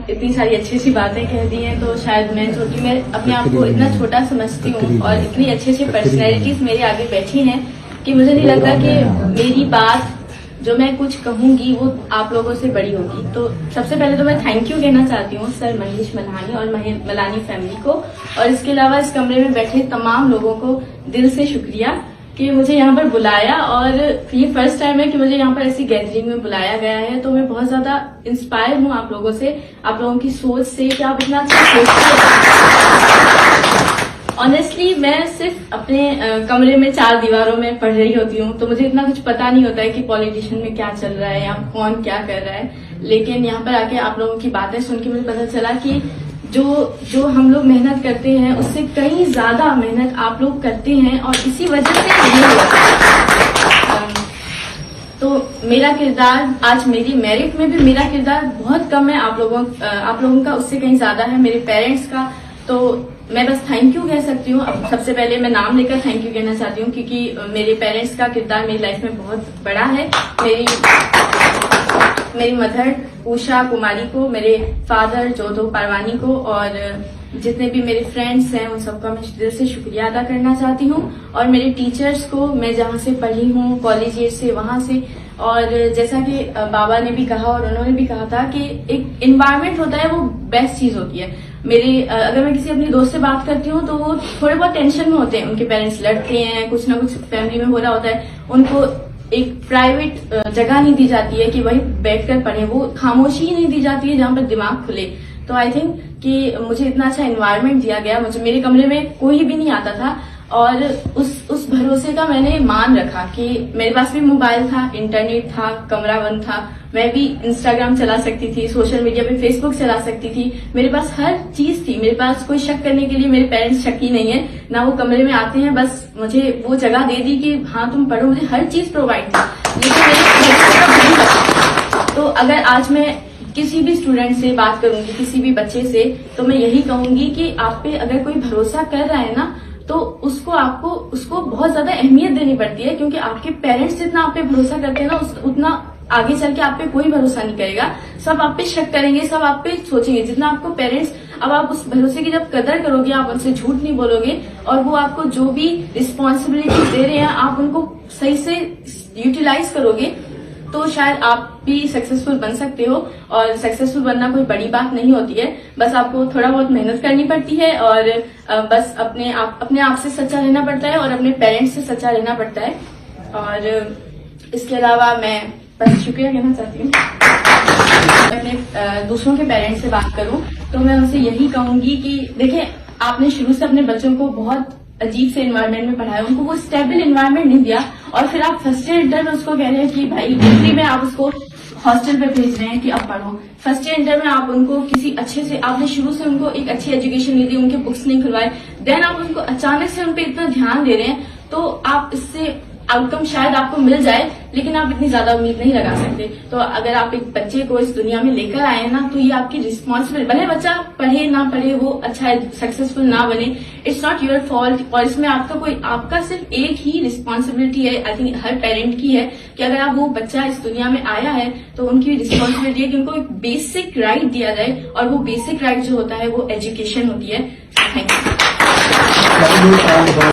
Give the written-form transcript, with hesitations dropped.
इतनी सारी अच्छी अच्छी बातें कह दी हैं, तो शायद मैं सोची मैं अपने आप को इतना छोटा समझती हूँ और इतनी अच्छी अच्छी पर्सनैलिटीज मेरे आगे बैठी हैं कि मुझे नहीं लगता कि मेरी बात जो मैं कुछ कहूंगी वो आप लोगों से बड़ी होगी। तो सबसे पहले तो मैं थैंक यू कहना चाहती हूँ सर महेश मल्हानी और मल्हानी फैमिली को, और इसके अलावा इस कमरे में बैठे तमाम लोगों को दिल से शुक्रिया कि मुझे यहाँ पर बुलाया। और ये फर्स्ट टाइम है कि मुझे यहाँ पर ऐसी गैदरिंग में बुलाया गया है, तो मैं बहुत ज्यादा इंस्पायर हूँ आप लोगों से, आप लोगों की सोच से कि आप इतना अच्छा सोचते हैं। ऑनेस्टली मैं सिर्फ अपने कमरे में 4 दीवारों में पढ़ रही होती हूँ, तो मुझे इतना कुछ पता नहीं होता है कि पॉलिटिशियन में क्या चल रहा है या कौन क्या कर रहा है। लेकिन यहाँ पर आके आप लोगों की बातें सुन के मुझे पता चला कि जो हम लोग मेहनत करते हैं उससे कहीं ज्यादा मेहनत आप लोग करते हैं, और इसी वजह से ये हुआ। तो मेरा किरदार आज मेरी मेरिट में भी मेरा किरदार बहुत कम है, आप लोगों का उससे कहीं ज्यादा है, मेरे पेरेंट्स का। तो मैं बस थैंक यू कह सकती हूँ। अब सबसे पहले मैं नाम लेकर थैंक यू कहना चाहती हूँ क्योंकि मेरे पेरेंट्स का किरदार मेरी लाइफ में बहुत बड़ा है। मेरी मदर उषा कुमारी को, मेरे फादर जोधो पारवानी को, और जितने भी मेरे फ्रेंड्स हैं उन सबका मैं दिल से शुक्रिया अदा करना चाहती हूँ, और मेरे टीचर्स को, मैं जहाँ से पढ़ी हूँ कॉलेज एज से वहां से। और जैसा कि बाबा ने भी कहा और उन्होंने भी कहा था कि एक एनवायरनमेंट होता है वो बेस्ट चीज होती है। अगर मैं किसी अपनी दोस्त से बात करती हूँ तो वो थोड़े बहुत टेंशन में होते हैं, उनके पेरेंट्स लड़ते हैं, कुछ ना कुछ फैमिली में हो रहा होता है, उनको एक प्राइवेट जगह नहीं दी जाती है कि वही बैठकर पढ़े, वो खामोशी ही नहीं दी जाती है जहाँ पर दिमाग खुले। तो आई थिंक कि मुझे इतना अच्छा एनवायरनमेंट दिया गया, मुझे मेरे कमरे में कोई भी नहीं आता था, और उस भरोसे का मैंने मान रखा कि मेरे पास भी मोबाइल था, इंटरनेट था, कमरा बंद था, मैं भी इंस्टाग्राम चला सकती थी, सोशल मीडिया पे फेसबुक चला सकती थी, मेरे पास हर चीज थी, मेरे पास कोई शक करने के लिए मेरे पेरेंट्स शक ही नहीं है ना, वो कमरे में आते हैं, बस मुझे वो जगह दे दी कि हाँ तुम पढ़ो, मुझे हर चीज प्रोवाइड थी। तो अगर आज मैं किसी भी स्टूडेंट से बात करूंगी, किसी भी बच्चे से, तो मैं यही कहूंगी कि आप पे अगर कोई भरोसा कर रहा है ना, तो उसको बहुत ज्यादा अहमियत देनी पड़ती है, क्योंकि आपके पेरेंट्स जितना आप पे भरोसा करते हैं ना, उतना आगे चल के आप पे कोई भरोसा नहीं करेगा, सब आप पे शक करेंगे, सब आप पे सोचेंगे। जितना आपको पेरेंट्स, अब आप उस भरोसे की जब कदर करोगे, आप उनसे झूठ नहीं बोलोगे, और वो आपको जो भी रिस्पॉन्सिबिलिटी दे रहे हैं आप उनको सही से यूटिलाइज करोगे, तो शायद आप भी सक्सेसफुल बन सकते हो। और सक्सेसफुल बनना कोई बड़ी बात नहीं होती है, बस आपको थोड़ा बहुत मेहनत करनी पड़ती है, और बस अपने आप से सच्चा रहना पड़ता है, और अपने पेरेंट्स से सच्चा रहना पड़ता है। और इसके अलावा मैं बस शुक्रिया कहना चाहती हूँ। अपने दूसरों के पेरेंट्स से बात करूं तो मैं उनसे यही कहूंगी कि देखिए, आपने शुरू से अपने बच्चों को बहुत अजीब से एनवायरनमेंट में पढ़ाया, उनको वो स्टेबल एनवायरनमेंट नहीं दिया, और फिर आप फर्स्ट ईयर इंटर में उसको कह रहे हैं कि भाई डिग्री में आप उसको हॉस्टल पे भेज रहे हैं कि अब पढ़ो। फर्स्ट ईयर इंटर में आप उनको किसी अच्छे से, आपने शुरू से उनको एक अच्छी एजुकेशन नहीं दी, उनके बुक्स नहीं खुलवाए, देन आप उनको अचानक से उनपे इतना ध्यान दे रहे हैं, तो आप इससे आउटकम शायद आपको मिल जाए, लेकिन आप इतनी ज्यादा उम्मीद नहीं लगा सकते। तो अगर आप एक बच्चे को इस दुनिया में लेकर आए हैं ना, तो ये आपकी रिस्पॉन्सिबिलिटी, भले बच्चा पढ़े ना पढ़े, वो अच्छा सक्सेसफुल ना बने, इट्स नॉट योर फॉल्ट, और इसमें आपका सिर्फ एक ही रिस्पॉन्सिबिलिटी है, आई थिंक हर पेरेंट की है, कि अगर आप वो बच्चा इस दुनिया में आया है तो उनकी रिस्पॉन्सिबिलिटी है कि उनको एक बेसिक राइट दिया जाए, और वो बेसिक राइट जो होता है वो एजुकेशन होती है। Thank you.